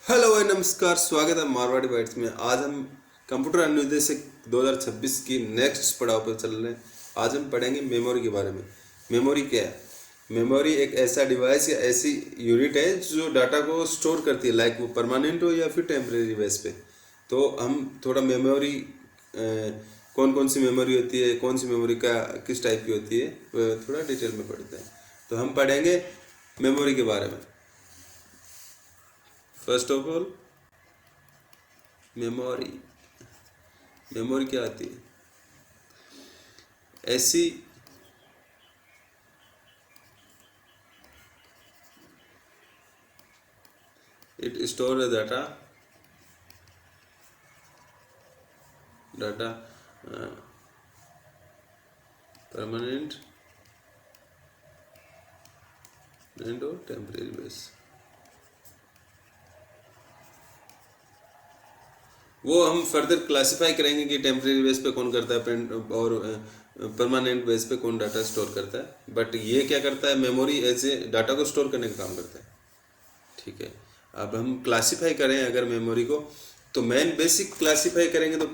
Hello भाई, नमस्कार। स्वागत है मारवाड़ी बाइट्स में। आज हम कंप्यूटर अनुदेश से 2026 की नेक्स्ट पड़ाव पर चल रहे हैं। आज हम पढ़ेंगे मेमोरी के बारे में। मेमोरी क्या है? मेमोरी एक ऐसा डिवाइस या ऐसी यूनिट है जो डाटा को स्टोर करती है, लाइक वो परमानेंट हो या फिर टेम्परेरी बेस पे। तो हम थोड़ा मेमोरी कौन कौन सी मेमोरी होती है, कौन सी मेमोरी का किस टाइप की होती है, वो थोड़ा डिटेल में पढ़ते हैं। तो हम पढ़ेंगे मेमोरी के बारे में। First of all, memory memory क्या आती है? ऐसी it store data data permanent and और टेम्परेरी बेस। वो हम फर्दर क्लासिफाई करेंगे कि टेम्परेरी बेस पे कौन करता है और परमानेंट बेस पे कौन डाटा स्टोर करता है। बट ये क्या करता है, मेमोरी एज ए डाटा को स्टोर करने का काम करता है। ठीक है। अब हम क्लासिफाई करें अगर मेमोरी को, तो मेन बेसिक क्लासिफाई करेंगे तो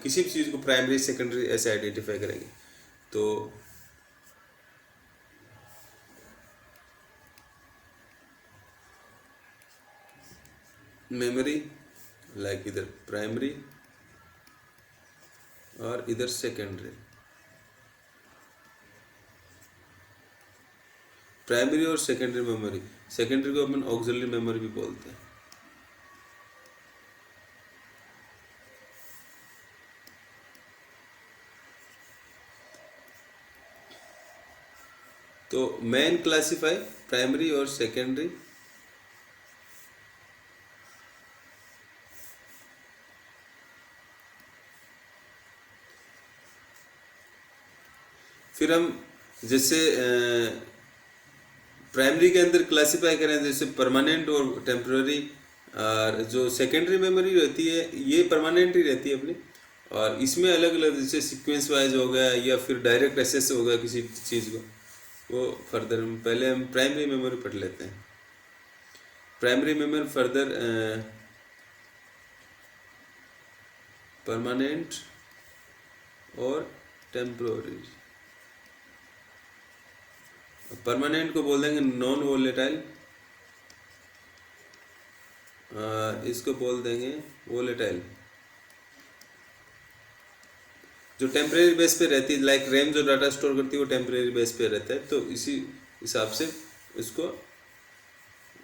किसी भी चीज़ को प्राइमरी सेकेंडरी ऐसे आइडेंटिफाई करेंगे। तो मेमोरी लाइक इधर प्राइमरी और इधर सेकेंडरी। प्राइमरी और सेकेंडरी मेमोरी, सेकेंडरी को अपन ऑक्सिलरी मेमोरी भी बोलते हैं। तो मेन क्लासिफाई प्राइमरी और सेकेंडरी। फिर हम जैसे प्राइमरी के अंदर क्लासिफाई करें जैसे परमानेंट और टेम्पररी। और जो सेकेंडरी मेमोरी रहती है ये परमानेंट ही रहती है अपनी। और इसमें अलग अलग जैसे सीक्वेंस वाइज हो गया या फिर डायरेक्ट एक्सेस हो गया किसी चीज़ को, वो फर्दर हम पहले हम प्राइमरी मेमोरी पढ़ लेते हैं। प्राइमरी मेमोरी फर्दर परमानेंट और टेम्पोररी। परमानेंट को बोल देंगे नॉन वोलेटाइल, इसको बोल देंगे वोलेटाइल। जो टेम्परेरी बेस पे रहती है, लाइक रैम जो डाटा स्टोर करती है वो टेम्परेरी बेस पे रहता है, तो इसी हिसाब से इसको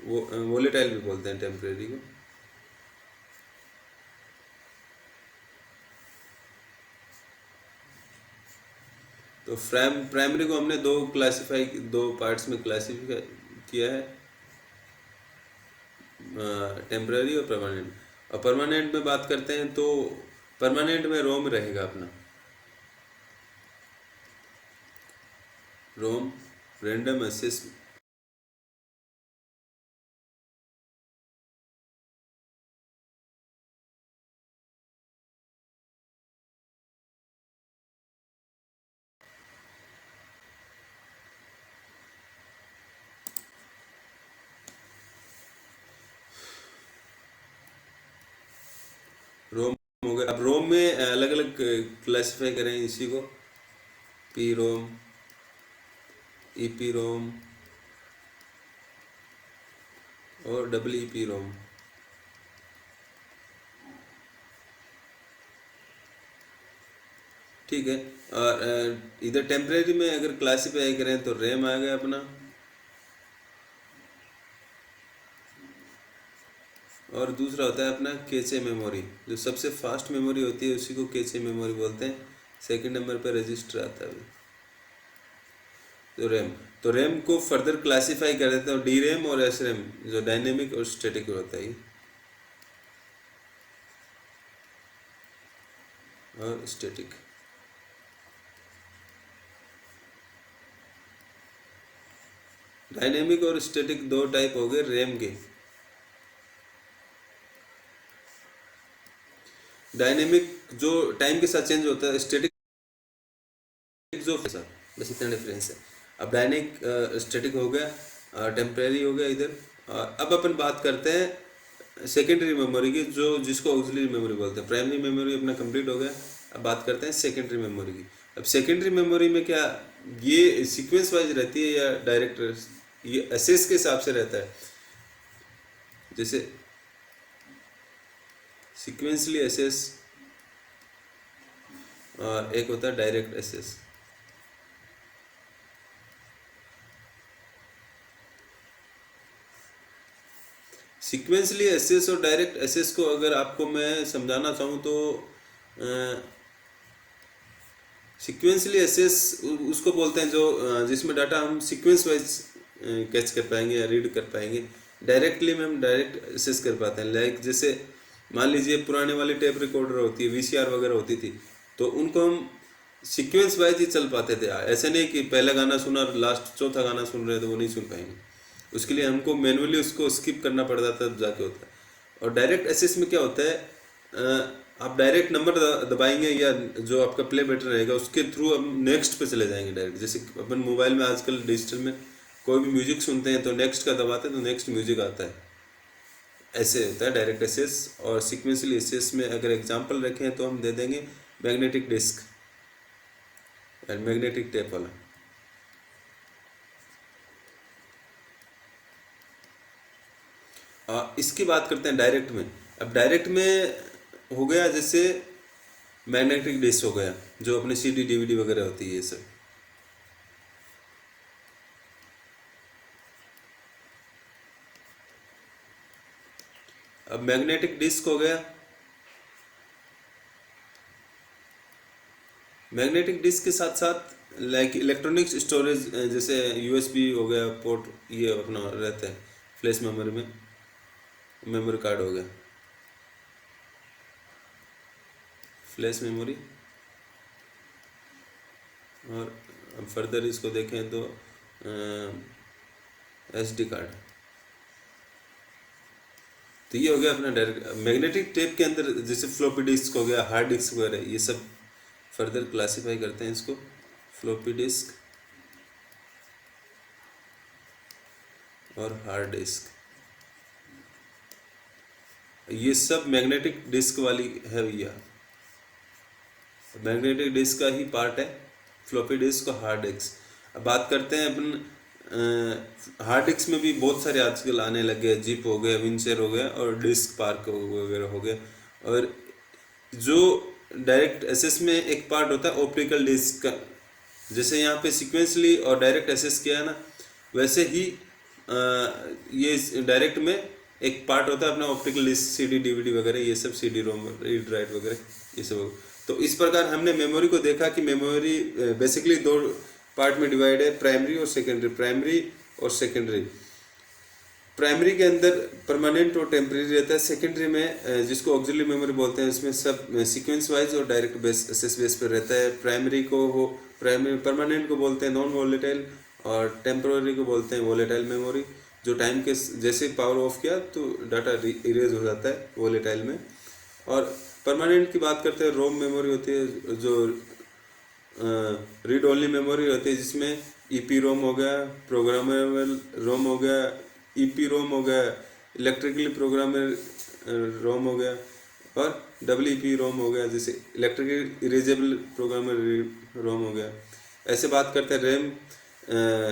वो वोलेटाइल भी बोलते हैं टेम्परेरी को। तो प्राइमरी को हमने दो पार्ट्स में क्लासीफाई किया है, टेम्पररी और परमानेंट। और परमानेंट में बात करते हैं तो परमानेंट में रोम रहेगा अपना, रोम रैंडम एक्सेस। रोम हो गया। अब रोम में अलग अलग क्लासिफाई करें इसी को, पी रोम, ईपी रोम और डबल ईपी रोम। ठीक है। और इधर टेम्परेरी में अगर क्लासिफाई करें तो रैम आ गया अपना, और दूसरा होता है अपना कैचे मेमोरी। जो सबसे फास्ट मेमोरी होती है उसी को कैचे मेमोरी बोलते हैं। सेकंड नंबर पर रजिस्टर आता है तो रैम। तो रैम को फर्दर क्लासिफाई कर देते हैं डी रैम और एस रैम, जो डायनेमिक और स्टैटिक होता है। और स्टैटिक, डायनेमिक और स्टैटिक दो टाइप हो गए रैम के। डायनेमिक जो टाइम के साथ चेंज होता है, स्टैटिक जो बस इतना डिफरेंस है। अब डायनेमिक स्टैटिक हो गया, टेम्परेरी हो गया इधर। अब अपन बात करते हैं सेकेंडरी मेमोरी की, जो जिसको ऑक्सिलरी मेमोरी बोलते हैं। प्राइमरी मेमोरी अपना कंप्लीट हो गया। अब बात करते हैं सेकेंडरी मेमोरी की। अब सेकेंडरी मेमोरी में क्या, ये सीक्वेंस वाइज रहती है या डायरेक्ट, ये एसेस के हिसाब से रहता है। जैसे सीक्वेंसली एसेस और एक होता है डायरेक्ट एसेस। सीक्वेंसली एसेस और डायरेक्ट एसेस को अगर आपको मैं समझाना चाहूँ तो सीक्वेंसली एसेस उसको बोलते हैं जो जिसमें डाटा हम सीक्वेंस वाइज कैच कर पाएंगे या रीड कर पाएंगे। डायरेक्टली में हम डायरेक्ट एसेस कर पाते हैं। लाइक जैसे मान लीजिए पुराने वाली टेप रिकॉर्डर होती है, वीसीआर वगैरह होती थी, तो उनको हम सीक्वेंस वाइज ही चल पाते थे। ऐसे नहीं कि पहला गाना सुना और लास्ट चौथा गाना सुन रहे तो वो नहीं सुन पाएंगे। उसके लिए हमको मैनुअली उसको स्किप करना पड़ता था, तब जाके होता है। और डायरेक्ट एसेस में क्या होता है, आप डायरेक्ट नंबर दबाएंगे या जो आपका प्ले बटन रहेगा उसके थ्रू हम नेक्स्ट पे चले जाएंगे डायरेक्ट। जैसे अपन मोबाइल में आजकल डिजिटल में कोई भी म्यूजिक सुनते हैं तो नेक्स्ट का दबाते हैं तो नेक्स्ट म्यूजिक आता है। ऐसे होता है डायरेक्ट एसेस। और सीक्वेंशियल एसेस में अगर एग्जांपल रखें तो हम दे देंगे magnetic disk and magnetic tape वाला। इसकी बात करते हैं डायरेक्ट में। अब डायरेक्ट में हो गया जैसे मैग्नेटिक डिस्क हो गया, जो अपने सीडी डीवीडी वगैरह होती है ये सब। अब मैग्नेटिक डिस्क हो गया। मैग्नेटिक डिस्क के साथ साथ लाइक इलेक्ट्रॉनिक्स स्टोरेज, जैसे यूएसबी हो गया पोर्ट, ये अपना रहता है फ्लैश मेमोरी में। मेमोरी कार्ड हो गया फ्लैश मेमोरी। और फर्दर इसको देखें तो एसडी कार्ड। तो ये हो गया अपना डायरेक्ट। मैग्नेटिक टेप के अंदर जैसे फ्लॉपी डिस्क हो गया, हार्ड डिस्क वगैरह, ये सब फर्दर क्लासिफाई करते हैं इसको। फ्लॉपी डिस्क और हार्ड डिस्क, ये सब मैग्नेटिक डिस्क वाली है भैया। मैग्नेटिक डिस्क का ही पार्ट है फ्लॉपी डिस्क और हार्ड डिस्क। अब बात करते हैं अपन हार्ड डिस्क में भी बहुत सारे आजकल आने लगे, जिप हो गया, विंचर हो गया और डिस्क पार्क वगैरह हो गया। और जो डायरेक्ट एसेस में एक पार्ट होता है ऑप्टिकल डिस्क का, जैसे यहाँ पे सीक्वेंसली और डायरेक्ट एसेस किया है ना, वैसे ही ये डायरेक्ट में एक पार्ट होता है अपना ऑप्टिकल डिस्क, सीडी डीवीडी वगैरह, ये सब सीडी रोम रीड राइट वगैरह ये सब। तो इस प्रकार हमने मेमोरी को देखा कि मेमोरी बेसिकली दो पार्ट में डिवाइड है, प्राइमरी और सेकेंडरी। प्राइमरी और सेकेंडरी, प्राइमरी के अंदर परमानेंट और टेम्परेरी रहता है। सेकेंडरी में जिसको ऑक्सिलरी मेमोरी बोलते हैं, इसमें सब सीक्वेंस वाइज और डायरेक्ट बेस एसेस बेस पर रहता है। प्राइमरी को हो प्राइमरी परमानेंट को बोलते हैं नॉन वोलेटाइल, और टेम्पररी को बोलते हैं वोलेटाइल मेमोरी, जो टाइम के जैसे पावर ऑफ किया तो डाटा इरेज हो जाता है वोलेटाइल में। और परमानेंट की बात करते हैं रोम मेमोरी होती है, जो रीड ओनली मेमोरी होती है, जिसमें ईपी रोम हो गया, प्रोग्रामेबल रोम हो गया, ईपी रोम हो गया, इलेक्ट्रिकली प्रोग्रामेबल रोम हो गया, और डब्ल्यूईपी रोम हो गया, जैसे इलेक्ट्रिकली इरेजेबल प्रोग्रामेबल रोम हो गया। ऐसे बात करते हैं रैम,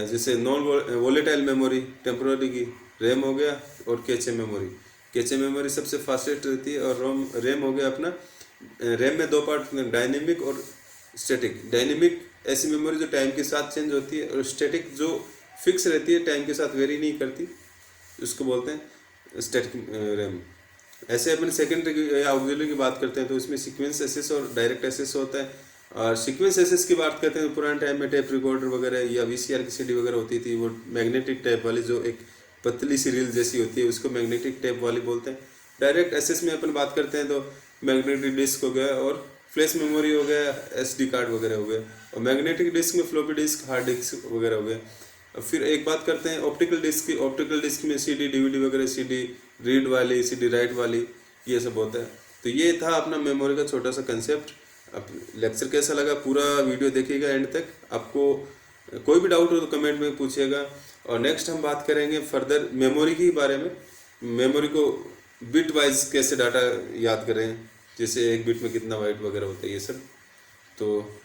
जैसे नॉन वोलेटाइल मेमोरी टेम्पोररी की रैम हो गया, और कैचे मेमोरी। कैचे मेमोरी सबसे फास्टेस्ट रहती है। और रैम हो गया अपना, रैम में दो पार्ट, डायनेमिक और स्टैटिक। डायनेमिक ऐसी मेमोरी जो टाइम के साथ चेंज होती है, और स्टैटिक जो फिक्स रहती है, टाइम के साथ वेरी नहीं करती, उसको बोलते हैं स्टैटिक रैम। ऐसे अपन सेकेंडरी या ऑक्सिलरी की बात करते हैं तो इसमें सीक्वेंस एसेस और डायरेक्ट एसेस होता है। और सीक्वेंस एसेस की बात करते हैं तो पुराने टाइम में टेप रिकॉर्डर वगैरह या वीसीआर की सीडी वगैरह होती थी, वो मैग्नेटिक टेप वाली जो एक पतली सी रील जैसी होती है, उसको मैग्नेटिक टेप वाली बोलते हैं। डायरेक्ट एसेस में अपन बात करते हैं तो मैग्नेटिक डिस्क हो गया, और फ्लैश मेमोरी हो गया, एसडी कार्ड वगैरह हो गया। और मैग्नेटिक डिस्क में फ्लॉपी डिस्क, हार्ड डिस्क वगैरह हो गया। अब फिर एक बात करते हैं ऑप्टिकल डिस्क की। ऑप्टिकल डिस्क में सीडी डीवीडी वगैरह, सीडी रीड वाली, सीडी राइट वाली, ये सब होता है। तो ये था अपना मेमोरी का छोटा सा कंसेप्ट। अब लेक्चर कैसा लगा पूरा वीडियो देखिएगा एंड तक। आपको कोई भी डाउट हो तो कमेंट में पूछिएगा। और नेक्स्ट हम बात करेंगे फर्दर मेमोरी के बारे में। मेमोरी को बिट वाइज कैसे डाटा याद करें, जैसे एक बिट में कितना बाइट वगैरह होता है ये सब। तो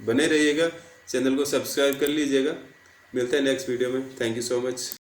बने रहिएगा, चैनल को सब्सक्राइब कर लीजिएगा। मिलते हैं नेक्स्ट वीडियो में। Thank you so much.